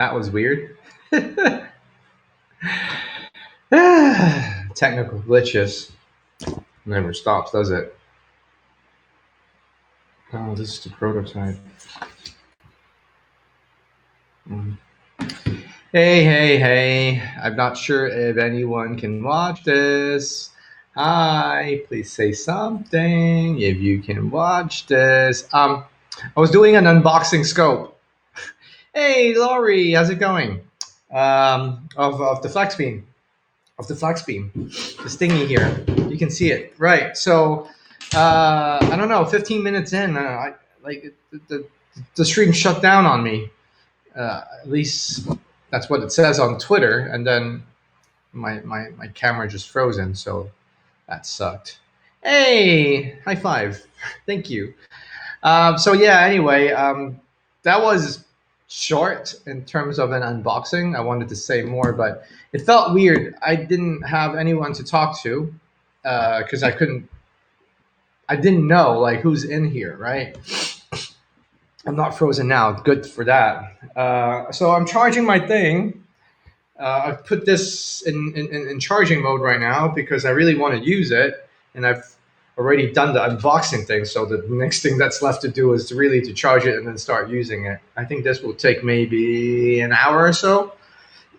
That was weird. Technical glitches. Never stops, does it? Oh, this is the prototype. Mm. Hey, hey, hey. I'm not sure if anyone can watch this. Hi, please say something if you can watch this. I was doing an unboxing scope. Hey, Laurie, how's it going? Of the flex beam. Of the flex beam. This thingy here. You can see it. Right. So I don't know, 15 minutes in, the stream shut down on me. At least that's what it says on Twitter. And then my camera just frozen. So that sucked. Hey, high five. Thank you. So yeah, anyway, that was short in terms of an unboxing. I wanted to say more, but it felt weird. I didn't have anyone to talk to because I didn't know like who's in here, right? I'm not frozen now. Good for that. So I'm charging my thing. I've put this in charging mode right now because I really want to use it, and I've already done the unboxing thing. So the next thing that's left to do is really to charge it and then start using it. I think this will take maybe an hour or so.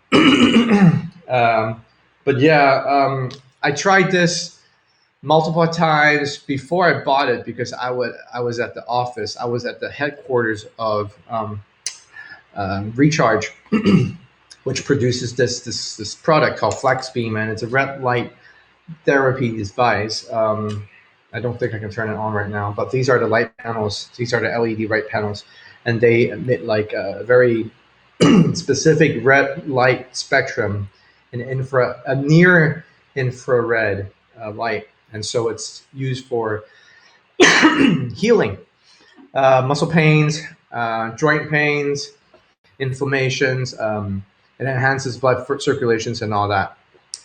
But yeah, I tried this multiple times before I bought it because I was at the office. I was at the headquarters of Recharge, which produces this product called FlexBeam, and it's a red light therapy device. I don't think I can turn it on right now, but these are the light panels. These are the LED light panels, and they emit like a very specific red light spectrum, a near infrared light, and so it's used for healing, muscle pains, joint pains, inflammations. It enhances blood circulations and all that.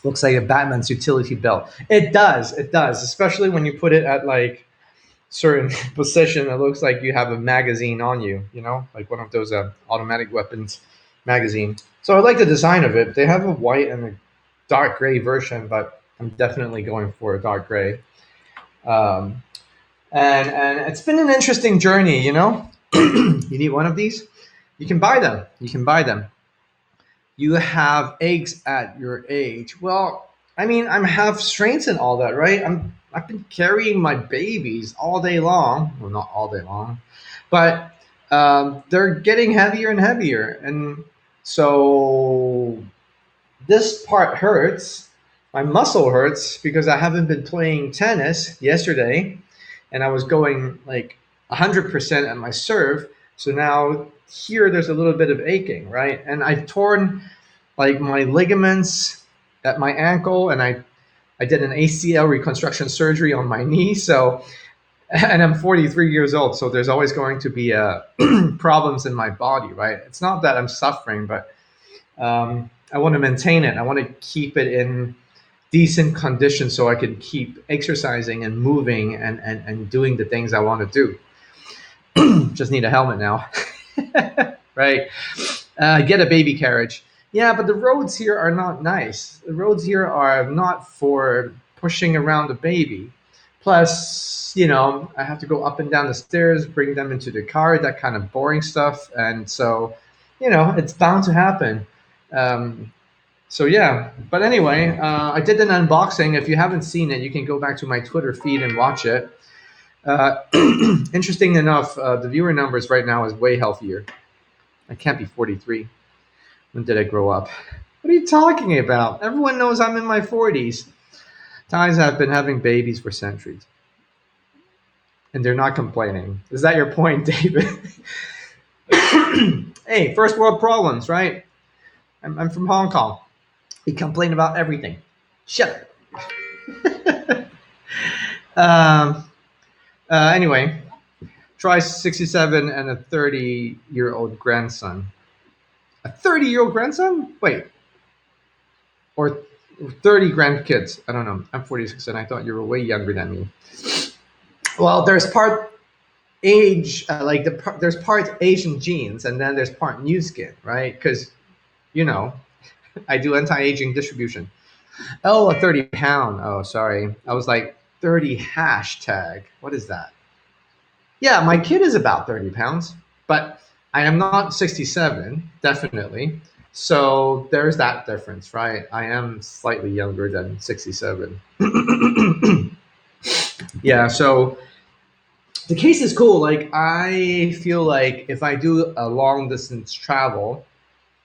Looks like a Batman's utility belt. It does. It does. Especially when you put it at like certain position. It looks like you have a magazine on you. You know, like one of those automatic weapons magazine. So I like the design of it. They have a white and a dark gray version, but I'm definitely going for a dark gray. Um, and it's been an interesting journey. You know, you need one of these. You can buy them. You can buy them. You have eggs at your age. Well, I mean, I'm half strength and all that, right? I've been carrying my babies all day long. Well, not all day long, but they're getting heavier and heavier, and so this part hurts. My muscle hurts because I haven't been playing tennis yesterday, and I was going like 100% at my serve. So now here there's a little bit of aching, right? And I've torn like my ligaments at my ankle, and I did an ACL reconstruction surgery on my knee. So, and I'm 43 years old, so there's always going to be problems in my body, right? It's not that I'm suffering, but I want to maintain it. I want to keep it in decent condition so I can keep exercising and moving and doing the things I want to do. Just need a helmet now, right? Get a baby carriage. Yeah, but the roads here are not nice. The roads here are not for pushing around the baby. Plus, you know, I have to go up and down the stairs, bring them into the car, that kind of boring stuff. And so, you know, it's bound to happen. Um, so yeah, but anyway, I did an unboxing. If you haven't seen it, you can go back to my Twitter feed and watch it. Uh, Interesting enough, the viewer numbers right now is way healthier. I can't be 43. When did I grow up? What are you talking about? Everyone knows I'm in my 40s. Thais have been having babies for centuries, and they're not complaining. Is that your point, David? Hey, first world problems, right? I'm from Hong Kong. We complain about everything. Shut up. Anyway, try 67 and a 30-year-old grandson. A 30-year-old grandson? Wait. Or 30 grandkids. I don't know. I'm 46 and I thought you were way younger than me. Well, there's part. age, like there's part Asian genes, and then there's part new skin, right? Because you know I do anti-aging distribution. Oh, a 30 pound. Oh, sorry, I was like 30 hashtag. What is that? Yeah, my kid is about 30 pounds, but I am not 67, definitely. So there's that difference, right? I am slightly younger than 67. Yeah, so the case is cool. Like, I feel like if I do a long distance travel,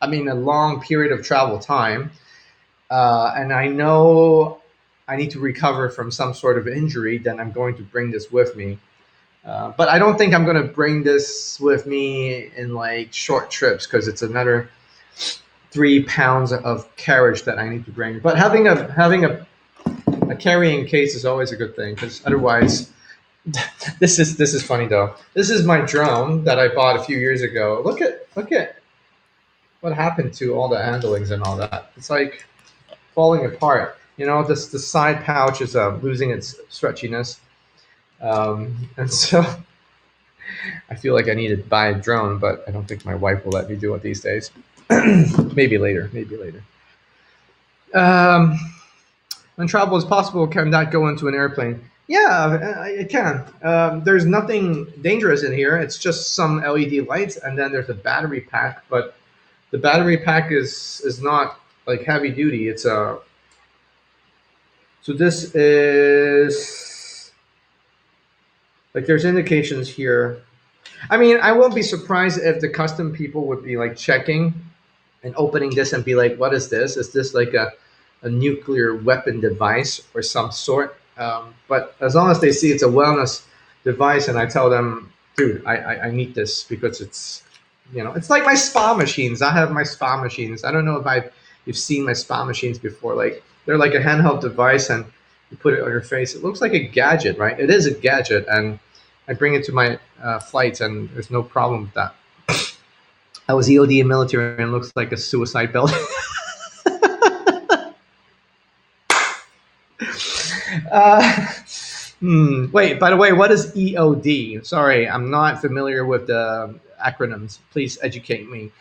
I mean, a long period of travel time, and I know I need to recover from some sort of injury, then I'm going to bring this with me. But I don't think I'm going to bring this with me in like short trips because it's another 3 pounds of carriage that I need to bring. But having a carrying case is always a good thing because otherwise, this is funny though. This is my drone that I bought a few years ago. Look at what happened to all the handlings and all that. It's like falling apart. This the side pouch is losing its stretchiness, and so I feel like I need to buy a drone, but I don't think my wife will let me do it these days. Maybe later. Maybe later. Um, when travel is possible, can that go into an airplane? Yeah, it can. There's nothing dangerous in here. It's just some LED lights, and then there's a battery pack. But the battery pack is not like heavy duty. It's a so this is like there's indications here. I mean, I won't be surprised if the custom people would be like checking and opening this and be like, "What is this? Is this like a nuclear weapon device or some sort?" But as long as they see it's a wellness device, and I tell them, "Dude, I need this because it's like my spa machines. I have my spa machines. I don't know if you've seen my spa machines before. Like they're like a handheld device, and you put it on your face. It looks like a gadget, right? It is a gadget, and I bring it to my flights, and there's no problem with that. I was EOD in military, and it looks like a suicide belt. uh, Wait, by the way, what is EOD? Sorry, I'm not familiar with the acronyms. Please educate me.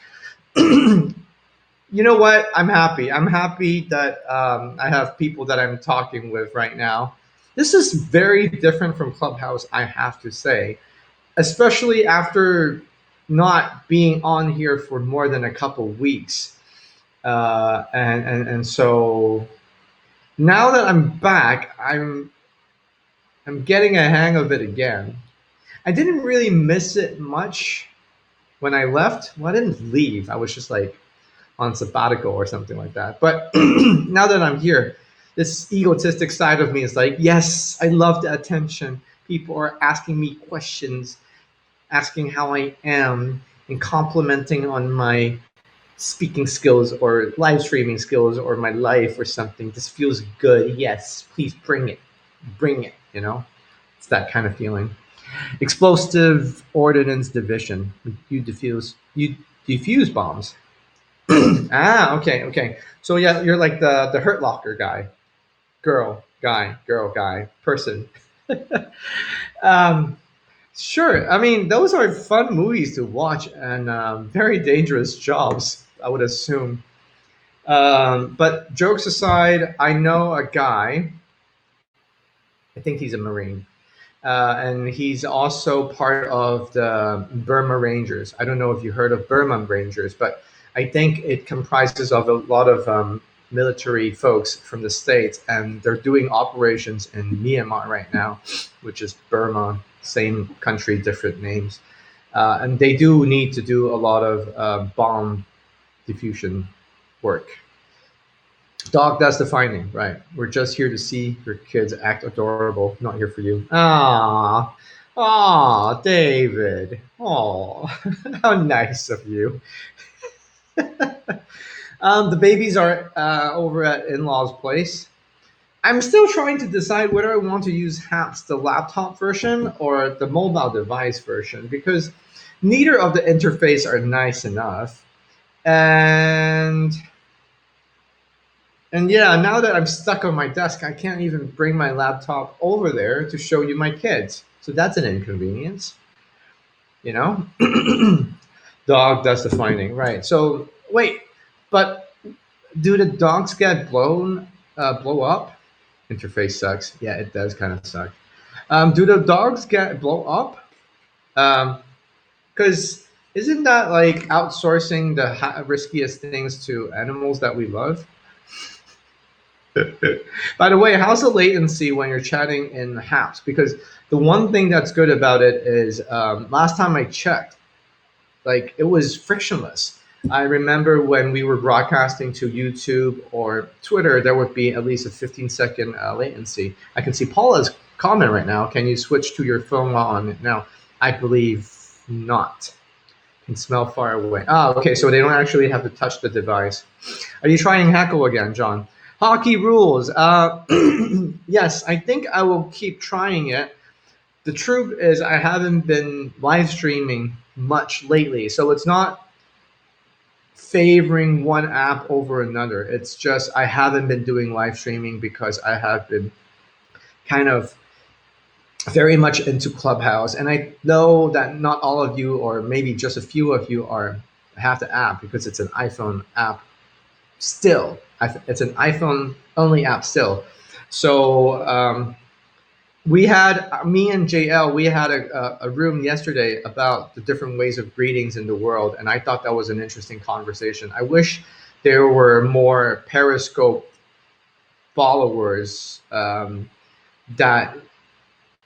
You know what? I'm happy. I'm happy that I have people that I'm talking with right now. This is very different from Clubhouse, I have to say, especially after not being on here for more than a couple weeks. And so now that I'm back, I'm getting a hang of it again. I didn't really miss it much when I left. Well, I didn't leave. I was just like on sabbatical or something like that. But now that I'm here, this egotistic side of me is like, yes, I love the attention. People are asking me questions, asking how I am, and complimenting on my speaking skills or live streaming skills or my life or something. This feels good. Yes, please bring it. Bring it, It's that kind of feeling. Explosive Ordnance Division. You defuse bombs. Okay, okay. So yeah, you're like the Hurt Locker guy, girl, guy, person. um, sure. I mean, those are fun movies to watch and very dangerous jobs, I would assume. But jokes aside, I know a guy. I think he's a Marine, and he's also part of the Burma Rangers. I don't know if you heard of Burma Rangers, but I think it comprises of a lot of military folks from the states, and they're doing operations in Myanmar right now, which is Burma, same country, different names, and they do need to do a lot of bomb diffusion work. Dog, that's the finding, right? We're just here to see your kids act adorable, not here for you. Ah, ah, David. Oh, how nice of you. The babies are over at in-laws' place. I'm still trying to decide whether I want to use HAPS, the laptop version, or the mobile device version, because neither of the interface are nice enough. And yeah, now that I'm stuck on my desk, I can't even bring my laptop over there to show you my kids. So that's an inconvenience. You know, dog does the finding, right? So wait, but do the dogs get blow up? Interface sucks. Yeah, it does kind of suck. Do the dogs get blow up? Because isn't that like outsourcing the riskiest things to animals that we love? By the way, how's the latency when you're chatting in Haps? Because the one thing that's good about it is last time I checked, like it was frictionless. I remember when we were broadcasting to YouTube or Twitter, there would be at least a 15-second latency. I can see Paula's comment right now. Can you switch to your phone while on it now? I believe not. Can smell far away. Ah, okay. So they don't actually have to touch the device. Are you trying Hackle again, John? Hockey rules. Yes, I think I will keep trying it. The truth is, I haven't been live streaming much lately, so it's not favoring one app over another. It's just I haven't been doing live streaming because I have been kind of very much into Clubhouse, and I know that not all of you, or maybe just a few of you, are have the app because it's an iPhone app still. It's an iPhone only app still. So we had me and JL. We had a room yesterday about the different ways of greetings in the world, and I thought that was an interesting conversation. I wish there were more Periscope followers that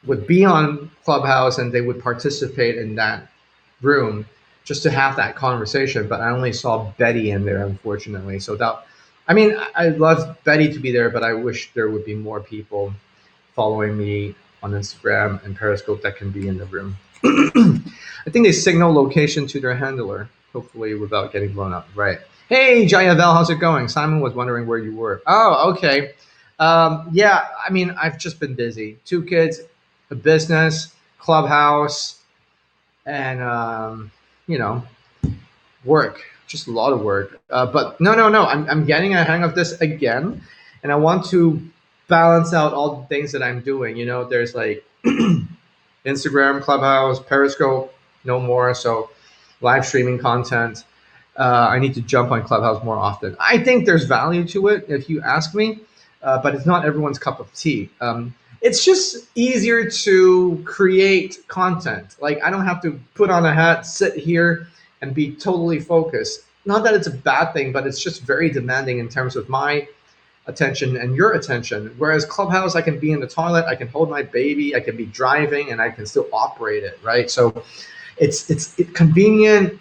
would be on Clubhouse and they would participate in that room just to have that conversation. But I only saw Betty in there, unfortunately. So that, I mean, I'd love Betty to be there, but I wish there would be more people following me on Instagram and Periscope that can be in the room. I think they signal location to their handler, hopefully without getting blown up. Right. Hey, Jayavel, how's it going? Simon was wondering where you were. Oh, okay. Yeah, I mean, I've just been busy. 2 kids, a business, Clubhouse, and, you know, work. Just a lot of work. But no. I'm getting a hang of this again, and I want to balance out all the things that I'm doing. You know, there's like Instagram, Clubhouse, Periscope, no more. So live streaming content. I need to jump on Clubhouse more often. I think there's value to it, if you ask me, but it's not everyone's cup of tea. It's just easier to create content. Like I don't have to put on a hat, sit here, and be totally focused. Not that it's a bad thing, but it's just very demanding in terms of my attention and your attention. Whereas Clubhouse, I can be in the toilet, I can hold my baby, I can be driving, and I can still operate it, right? So it's convenient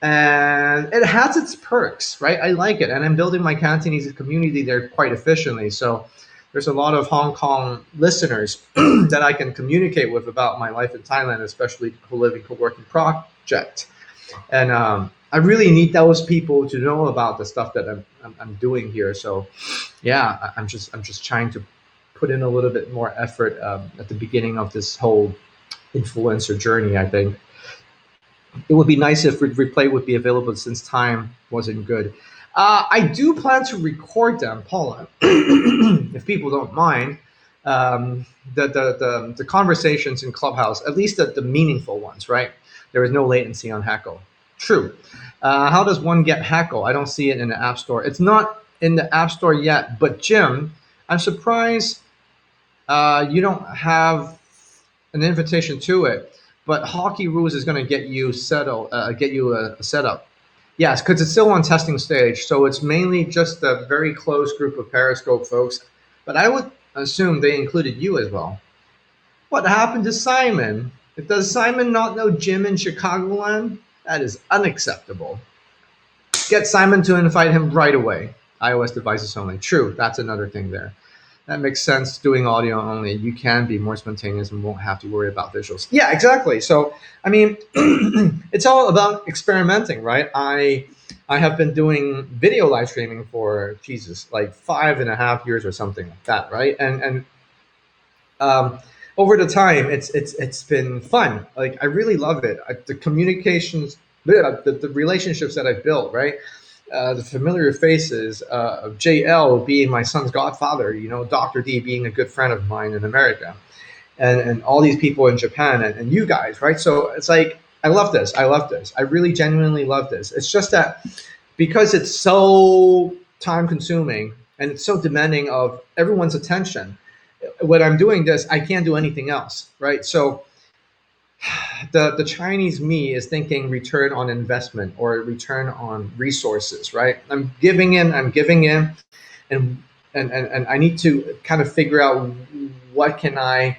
and it has its perks, right? I like it, and I'm building my Cantonese community there quite efficiently. So there's a lot of Hong Kong listeners that I can communicate with about my life in Thailand, especially co-living, co-working project. And I really need those people to know about the stuff that I'm doing here. So yeah, I'm just trying to put in a little bit more effort at the beginning of this whole influencer journey. I think it would be nice if replay would be available since time wasn't good. I do plan to record them, Paula, if people don't mind. The conversations in Clubhouse, at least the meaningful ones, right? There is no latency on Hackle. True. How does one get Hackle? I don't see it in the App Store. It's not in the App Store yet, but Jim, I'm surprised you don't have an invitation to it. But Hockey Rules is going to get you settled, get you a setup. Yes, because it's still on testing stage, so it's mainly just a very close group of Periscope folks. But I would assume they included you as well. What happened to Simon? Does Simon not know Jim in Chicagoland? That is unacceptable. Get Simon to invite him right away. iOS devices only. True, that's another thing there. That makes sense. Doing audio only, you can be more spontaneous and won't have to worry about visuals. Yeah, exactly. So, I mean, it's all about experimenting, right? I have been doing video live streaming for Jesus, like 5.5 years or something like that, right? And over the time, it's been fun. Like I really love it. The communications, the relationships that I've built, right? The familiar faces of JL being my son's godfather, you know, Dr. D being a good friend of mine in America, and all these people in Japan and you guys, right? So it's like I love this. I love this. I really genuinely love this. It's just that because it's so time consuming and it's so demanding of everyone's attention, when I'm doing this, I can't do anything else, right? So the Chinese me is thinking return on investment or return on resources, right? I'm giving in, and and I need to kind of figure out what can I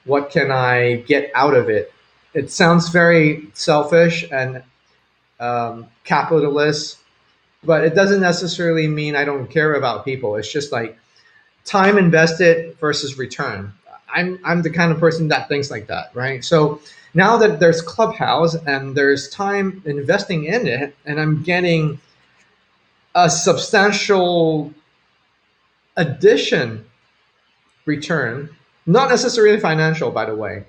what can I get out of it. It sounds very selfish and capitalist, but it doesn't necessarily mean I don't care about people. It's just like time invested versus return. I'm the kind of person that thinks like that, right? So now that there's Clubhouse and there's time investing in it, and I'm getting a substantial addition return, not necessarily financial, by the way,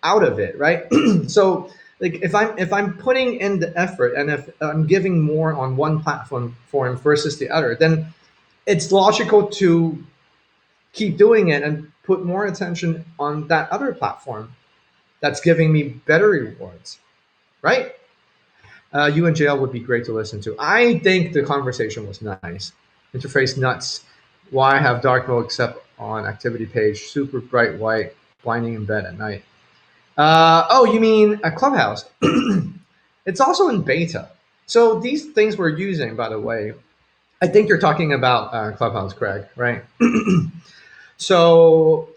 out of it, right? So like if I'm putting in the effort and if I'm giving more on one platform form versus the other, then it's logical to keep doing it and put more attention on that other platform that's giving me better rewards, right? You and JL would be great to listen to. I think the conversation was nice. Interface nuts. Why have dark mode except on activity page? Super bright white, blinding in bed at night. Oh, you mean a Clubhouse? It's also in beta. So these things we're using, by the way, I think you're talking about Clubhouse, Craig, right? So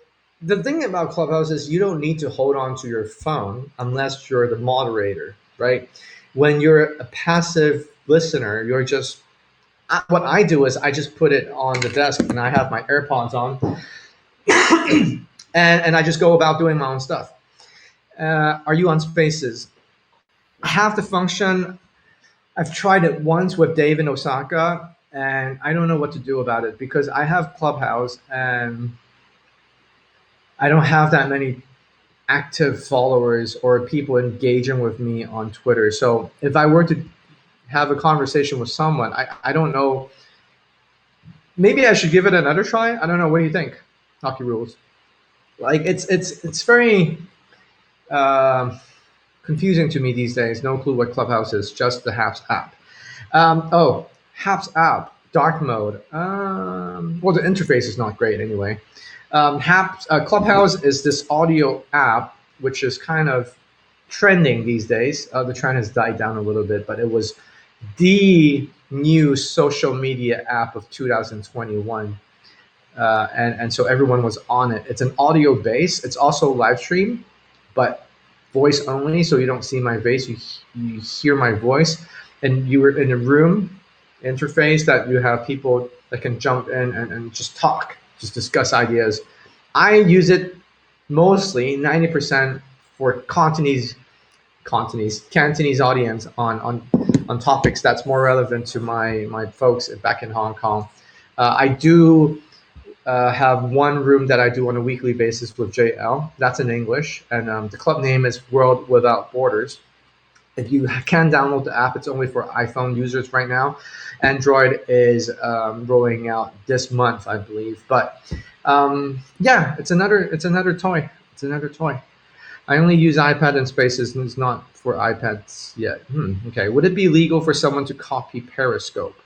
the thing about Clubhouse is you don't need to hold on to your phone unless you're the moderator, right? When you're a passive listener, you're just what I do is I just put it on the desk and I have my AirPods on, and I just go about doing my own stuff. Are you on Spaces? I have the function. I've tried it once with Dave in Osaka, and I don't know what to do about it because I have Clubhouse and I don't have that many active followers or people engaging with me on Twitter. So if I were to have a conversation with someone, I don't know. Maybe I should give it another try. I don't know. What do you think? Hockey rules. Like it's very confusing to me these days. No clue what Clubhouse is. Just the Haps app. Oh, Haps app, dark mode. Well, the interface is not great anyway. Clubhouse is this audio app which is kind of trending these days. The trend has died down a little bit, but it was the new social media app of 2021. And so everyone was on it. It's an audio base. It's also live stream, but voice only. So you don't see my face. You hear my voice, and you were in a room interface that you have people that can jump in and just talk, just discuss ideas. I use it mostly 90% for Cantonese audience on topics that's more relevant to my folks back in Hong Kong. I do have one room that I do on a weekly basis with JL. That's in English, and the club name is World Without Borders. If you can download the app, it's only for iPhone users right now. Android is rolling out this month, I believe. But yeah, it's another toy. It's another toy. I only use iPad and Spaces, and it's not for iPads yet. Okay, would it be legal for someone to copy Periscope?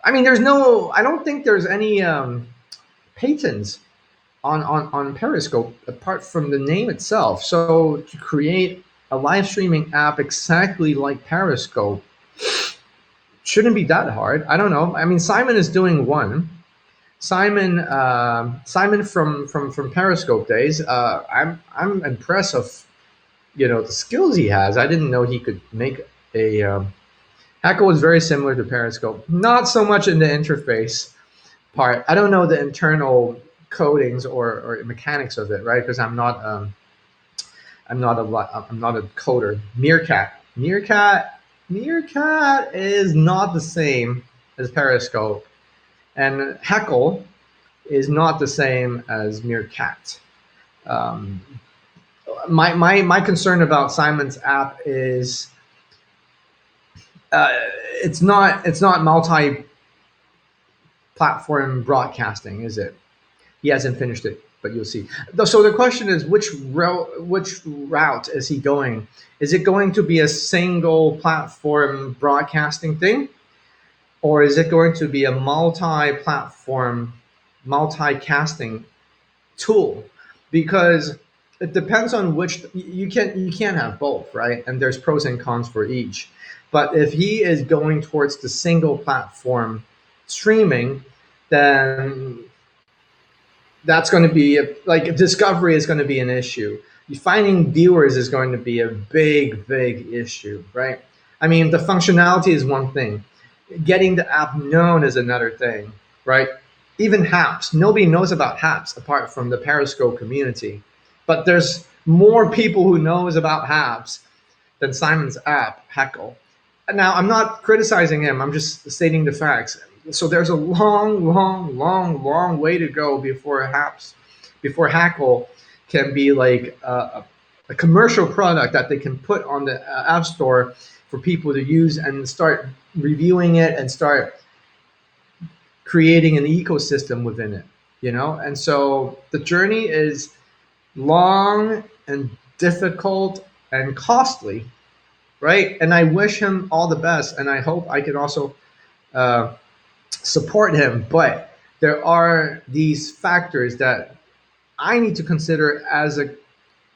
I mean, I don't think there's any patents on Periscope apart from the name itself. So to create a live streaming app exactly like Periscope shouldn't be that hard. I don't know. I mean, Simon is doing one. Simon from Periscope days. I'm impressed of the skills he has. I didn't know he could make a. Hackle is very similar to Periscope, not so much in the interface part. I don't know the internal codings or mechanics of it, right? Because I'm not a coder. Meerkat is not the same as Periscope, and Heckle is not the same as Meerkat. My concern about Simon's app is it's not multi-platform broadcasting, is it? He hasn't finished it. but you'll see. So the question is, which route is he going? Is it going to be a single platform broadcasting thing, or is it going to be a multi-platform, multicasting tool? Because it depends on which you can't have both, right? And there's pros and cons for each. But if he is going towards the single platform streaming, then that's going to be like discovery is going to be an issue. Finding viewers is going to be a big issue, right? I mean, the functionality is one thing. Getting the app known is another thing, right? Even Haps, nobody knows about Haps apart from the Periscope community, but there's more people who knows about Haps than Simon's app, Heckle. Now, I'm not criticizing him. I'm just stating the facts. So there's a long way to go before Hackle can be like a commercial product that they can put on the App Store for people to use and start reviewing it and start creating an ecosystem within it, And so the journey is long and difficult and costly, right? And I wish him all the best, and I hope I can also support him. But there are these factors that I need to consider as a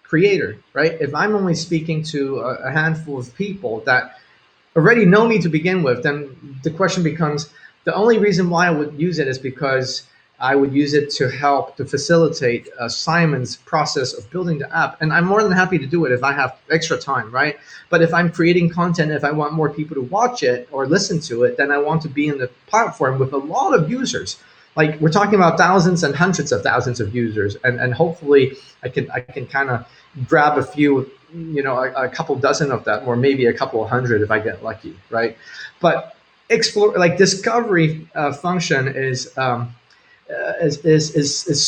creator, right? If I'm only speaking to a handful of people that already know me to begin with, then the question becomes, the only reason why I would use it is because I would use it to help to facilitate Simon's process of building the app. And I'm more than happy to do it if I have extra time, right? But if I'm creating content, if I want more people to watch it or listen to it, then I want to be in the platform with a lot of users. Like we're talking about thousands and hundreds of thousands of users. And hopefully I can kind of grab a few, a couple dozen of that, or maybe a couple of hundred if I get lucky, right? But discovery function is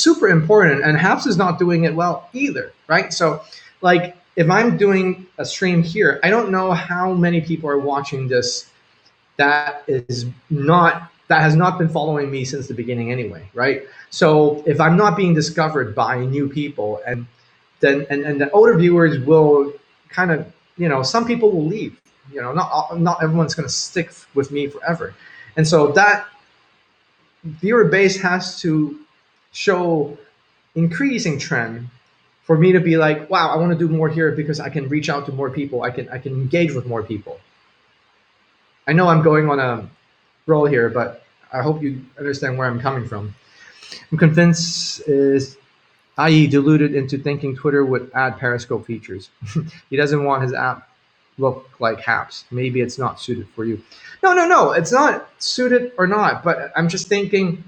super important, and Haps is not doing it well either, right? So like if I'm doing a stream here, I don't know how many people are watching this that has not been following me since the beginning anyway, right? So if I'm not being discovered by new people, and the older viewers will kind of, some people will leave, not everyone's going to stick with me forever. And so that viewer base has to show increasing trend for me to be like, wow, I want to do more here because I can reach out to more people. I can engage with more people. I know I'm going on a roll here, but I hope you understand where I'm coming from. I'm convinced is i.e. deluded into thinking Twitter would add Periscope features. He doesn't want his app look like Haps. Maybe it's not suited for you. No, it's not suited or not, but I'm just thinking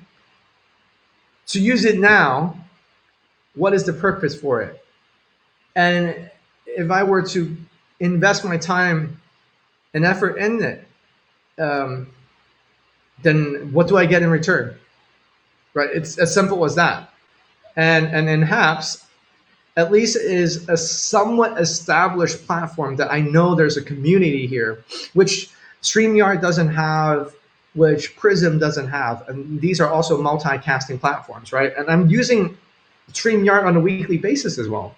to use it now, what is the purpose for it? And if I were to invest my time and effort in it, then what do I get in return? Right? It's as simple as that. And in Haps, at least is a somewhat established platform that I know there's a community here, which StreamYard doesn't have, which Prism doesn't have. And these are also multicasting platforms, right? And I'm using StreamYard on a weekly basis as well.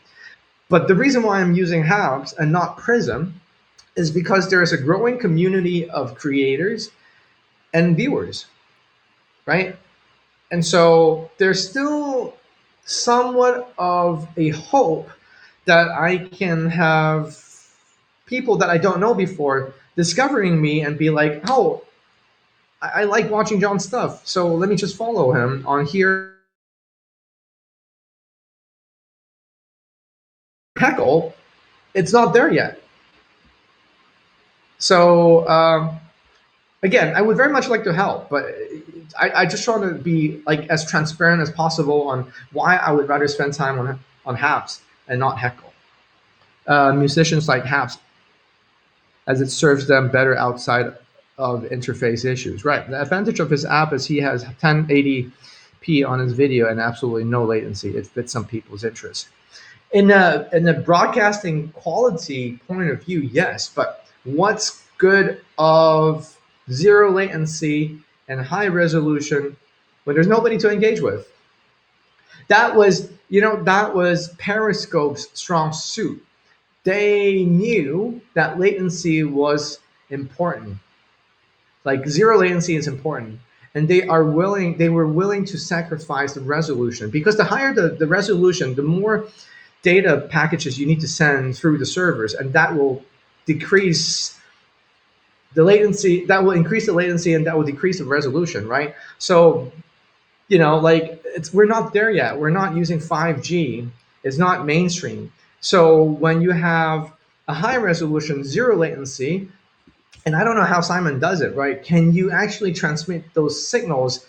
But the reason why I'm using Haps and not Prism is because there's a growing community of creators and viewers, right? And so there's still somewhat of a hope that I can have people that I don't know before discovering me and be like, oh, I like watching John's stuff, so let me just follow him on here. Heckle, it's not there yet. So again, I would very much like to help, but I just try to be like as transparent as possible on why I would rather spend time on Haps and not Heckle. Musicians like Haps, as it serves them better outside of interface issues. Right. The advantage of his app is he has 1080p on his video and absolutely no latency. It fits some people's interests. In a broadcasting quality point of view, yes, but what's good of zero latency and high resolution when there's nobody to engage with? That was, that was Periscope's strong suit. They knew that latency was important. Like zero latency is important. And they were willing to sacrifice the resolution, because the higher the resolution, the more data packages you need to send through the servers, and that will decrease the latency, that will increase the latency, and that will decrease the resolution, right? So, like we're not there yet. We're not using 5G. It's not mainstream. So when you have a high resolution, zero latency, and I don't know how Simon does it, right? Can you actually transmit those signals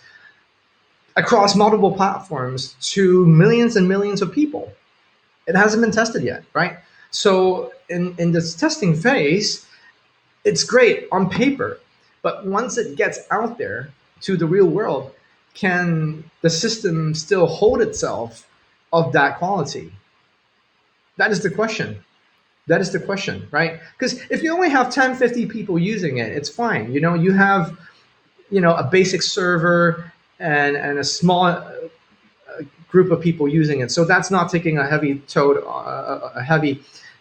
across multiple platforms to millions and millions of people? It hasn't been tested yet, right? So in this testing phase, it's great on paper, but once it gets out there to the real world, can the system still hold itself of that quality? That is the question. That is the question, right? Because if you only have 10, 50 people using it, it's fine. You have, a basic server and a small group of people using it. So that's not taking a heavy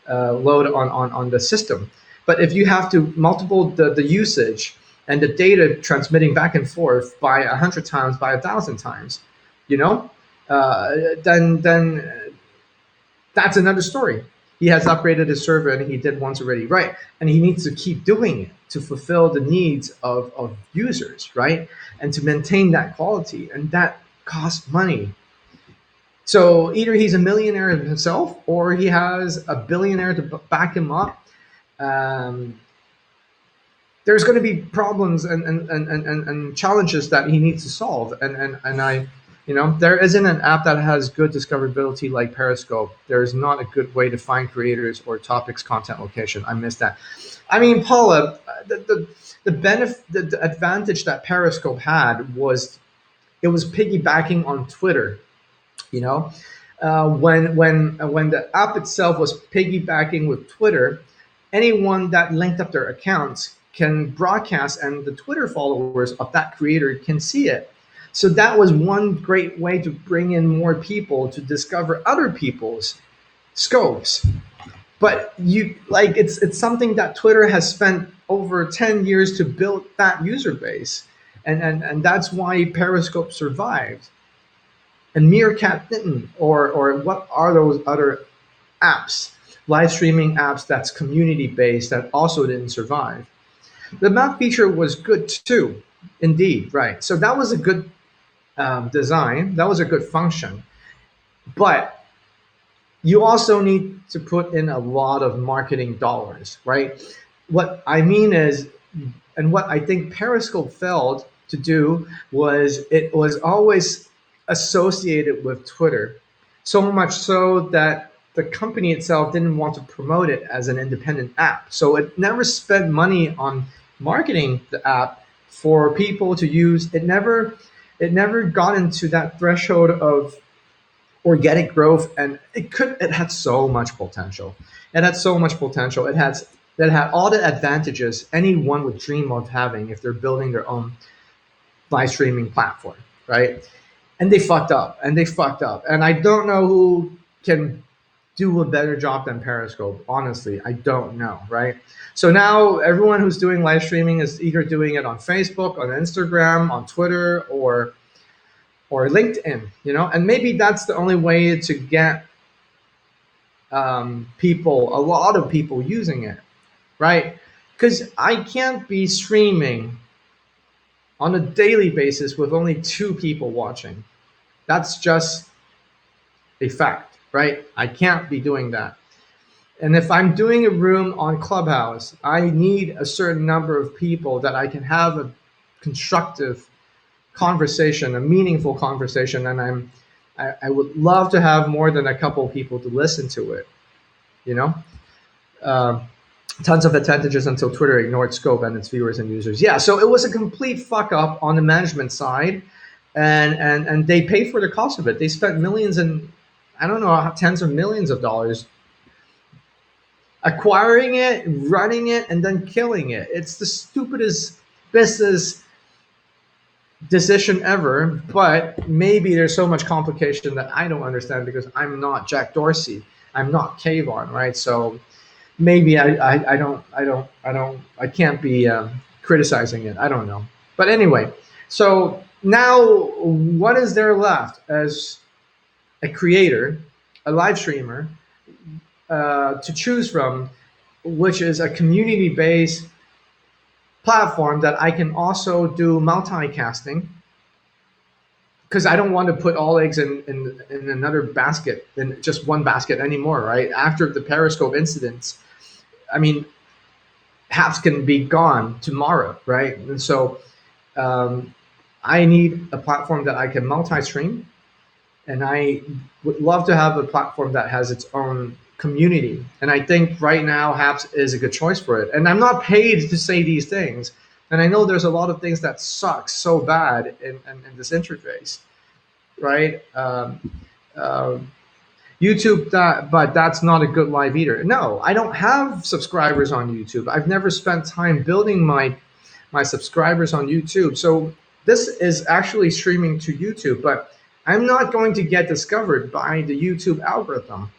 load on the system. But if you have to multiple the usage and the data transmitting back and forth by 100 times, by 1,000 times, then that's another story. He has upgraded his server, and he did once already, right? And he needs to keep doing it to fulfill the needs of users, right? And to maintain that quality, and that costs money. So either he's a millionaire himself, or he has a billionaire to back him up. There's going to be problems and challenges that he needs to solve. There isn't an app that has good discoverability like Periscope. There is not a good way to find creators or topics, content, location. I miss that. I mean, Paula, the benefit, the advantage that Periscope had was it was piggybacking on Twitter. When the app itself was piggybacking with Twitter, anyone that linked up their accounts can broadcast, and the Twitter followers of that creator can see it. So that was one great way to bring in more people to discover other people's scopes. But it's something that Twitter has spent over 10 years to build that user base. And that's why Periscope survived. And Meerkat didn't, or what are those other apps, live streaming apps that's community based, that also didn't survive? The map feature was good too, indeed, right? So that was a good design, that was a good function, but you also need to put in a lot of marketing dollars, right? What I mean is, and what I think Periscope failed to do, was it was always associated with Twitter, so much so that the company itself didn't want to promote it as an independent app. So it never spent money on marketing the app for people to use. It never got into that threshold of organic growth, and it had so much potential. It had so much potential. It had all the advantages anyone would dream of having if they're building their own live streaming platform, right? And they fucked up, and I don't know who can do a better job than Periscope. Honestly, I don't know, right? So now everyone who's doing live streaming is either doing it on Facebook, on Instagram, on Twitter, or LinkedIn, and maybe that's the only way to get a lot of people using it, right? Because I can't be streaming on a daily basis with only 2 people watching. That's just a fact, right? I can't be doing that. And if I'm doing a room on Clubhouse, I need a certain number of people that I can have a constructive conversation, a meaningful conversation, and I would love to have more than a couple people to listen to it. Tons of advantages until Twitter ignored Scope and its viewers and users. Yeah, so it was a complete fuck up on the management side, and they paid for the cost of it. They spent millions, and I don't know, tens of millions of dollars acquiring it, running it, and then killing it. It's the stupidest business decision ever, but maybe there's so much complication that I don't understand because I'm not Jack Dorsey. I'm not Kayvon, right? So maybe I can't be criticizing it. I don't know. But anyway, so now what is there left as a creator, a live streamer, to choose from, which is a community based platform that I can also do multicasting because I don't want to put all eggs in another basket, in just one basket anymore, right? After the Periscope incidents, I mean, half can be gone tomorrow, right? And so I need a platform that I can multi-stream, and I would love to have a platform that has its own community. And I think right now Haps is a good choice for it. And I'm not paid to say these things. And I know there's a lot of things that suck so bad in this interface, right? YouTube, but that's not a good live either. No, I don't have subscribers on YouTube. I've never spent time building my subscribers on YouTube. So this is actually streaming to YouTube, but I'm not going to get discovered by the YouTube algorithm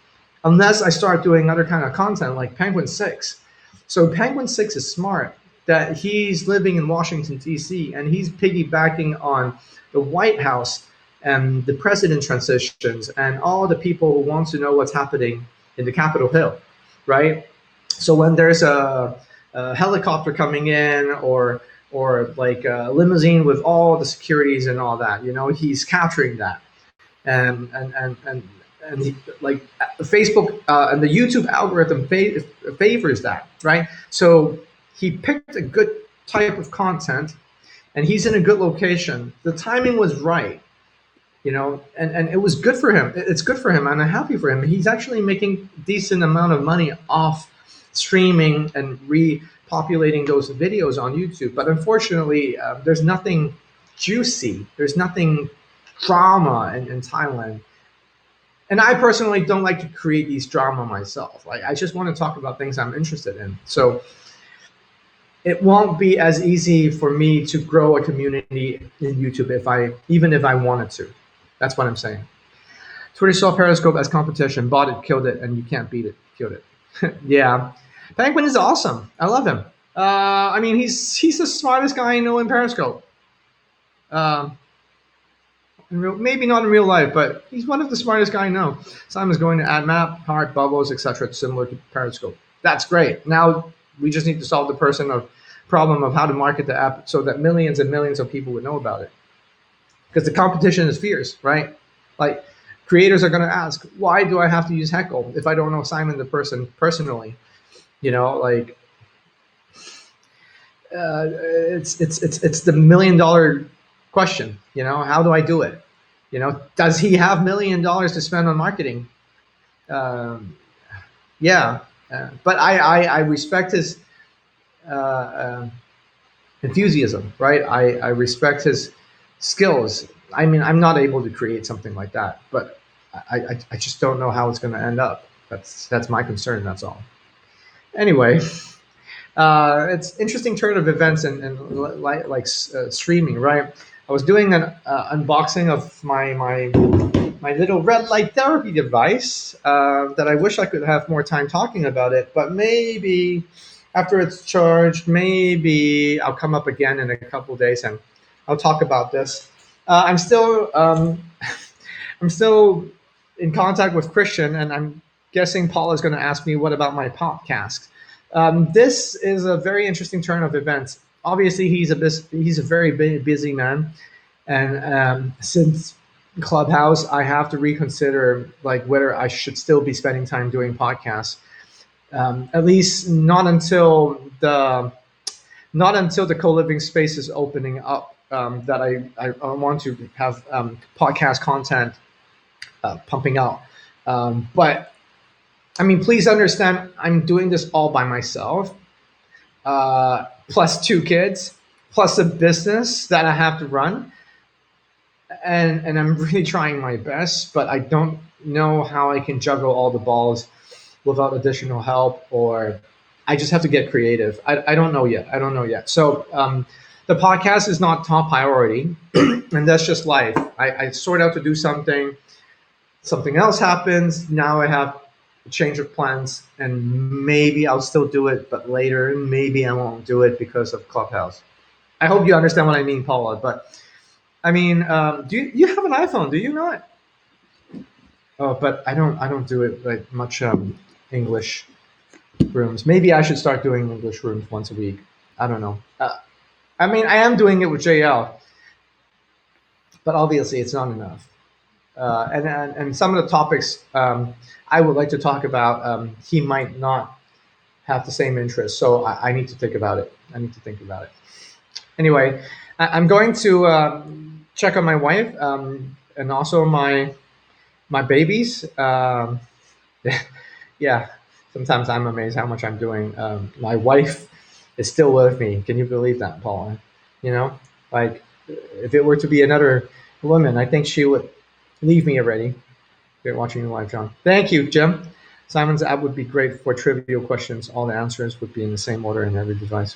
unless I start doing other kind of content like Penguin 6. So Penguin 6 is smart that he's living in Washington, D.C., and he's piggybacking on the White House and the president transitions and all the people who want to know what's happening in the Capitol Hill, right? So when there's a helicopter coming in or like a limousine with all the securities and all that, he's capturing that. And he, like Facebook and the YouTube algorithm favors that, right? So he picked a good type of content, and he's in a good location. The timing was right, and it was good for him. It's good for him, and I'm happy for him. He's actually making decent amount of money off streaming and repopulating those videos on YouTube. But unfortunately, there's nothing juicy. There's nothing drama in Thailand. And I personally don't like to create these drama myself. Like, I just want to talk about things I'm interested in. So it won't be as easy for me to grow a community in YouTube even if I wanted to. That's what I'm saying. Twitter saw Periscope as competition, bought it, killed it, and you can't beat it. Killed it. Yeah, Penguin is awesome. I love him. I mean, he's the smartest guy I know in Periscope. Maybe not in real life, but he's one of the smartest guys I know. Simon's going to add map, heart, bubbles, etc. similar to Periscope. That's great. Now we just need to solve the problem of how to market the app so that millions and millions of people would know about it. Because the competition is fierce, right? Like, creators are going to ask, why do I have to use Heckle if I don't know Simon the person personally? Like it's the $1 million question. How do I do it? Does he have $1 million to spend on marketing? Yeah, but I respect his enthusiasm, right? I respect his skills. I mean, I'm not able to create something like that, but I just don't know how it's going to end up. That's my concern. That's all. Anyway, it's interesting turn of events and like streaming, right? I was doing an unboxing of my little red light therapy device that I wish I could have more time talking about it, but maybe after it's charged, maybe I'll come up again in a couple of days and I'll talk about this. I'm still in contact with Christian, and I'm guessing Paul is going to ask me what about my podcast. This is a very interesting turn of events. Obviously, he's a very busy man, and since Clubhouse, I have to reconsider like whether I should still be spending time doing podcasts. At least not until the co-living space is opening up. That I want to have podcast content pumping out. But I mean, please understand, I'm doing this all by myself, plus 2 kids, plus a business that I have to run. And I'm really trying my best, but I don't know how I can juggle all the balls without additional help, or I just have to get creative. I don't know yet. So the podcast is not top priority, and that's just life. I sort out to do something, something else happens. Now I have a change of plans, and maybe I'll still do it, but later, maybe I won't do it because of Clubhouse. I hope you understand what I mean, Paula. But I mean, do you have an iPhone? Do you not? Oh, but I don't do it like much. English rooms. Maybe I should start doing English rooms once a week. I don't know. I mean, I am doing it with JL, but obviously it's not enough. And some of the topics I would like to talk about, he might not have the same interest. So I need to think about it. I need to think about it. Anyway, I'm going to check on my wife and also my babies. Yeah, sometimes I'm amazed how much I'm doing. My wife is still with me. Can you believe that, Paula? You know, like if it were to be another woman, I think she would leave me already. Great watching you live, John. Thank you, Jim. Simon's app would be great for trivial questions. All the answers would be in the same order in every device.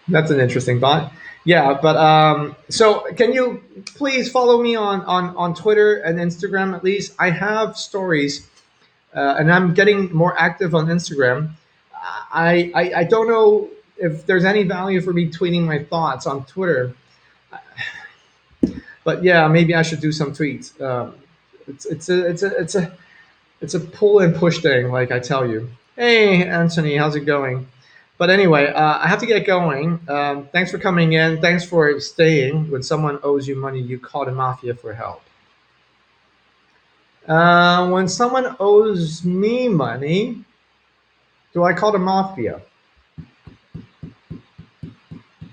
That's an interesting thought. Yeah, but so can you please follow me on Twitter and Instagram at least? I have stories, and I'm getting more active on Instagram. I don't know if there's any value for me tweeting my thoughts on Twitter, but yeah, maybe I should do some tweets. It's a pull and push thing, like I tell you. Hey, Anthony, how's it going? But anyway, I have to get going. Thanks for coming in. Thanks for staying. When someone owes you money, you call the mafia for help. When someone owes me money, do I call the mafia?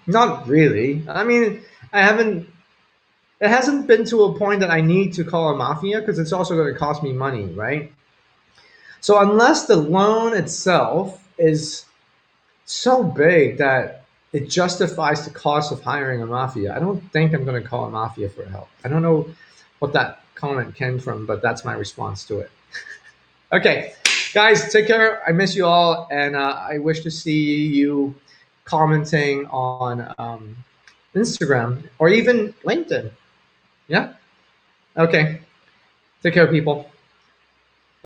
Not really. I mean, I haven't. It hasn't been to a point that I need to call a mafia because it's also going to cost me money, right? So unless the loan itself is so big that it justifies the cost of hiring a mafia, I don't think I'm going to call a mafia for help. I don't know what that comment came from, but that's my response to it. Okay, guys, take care. I miss you all, and I wish to see you commenting on Instagram or even LinkedIn. Yeah? Okay. Take care, people.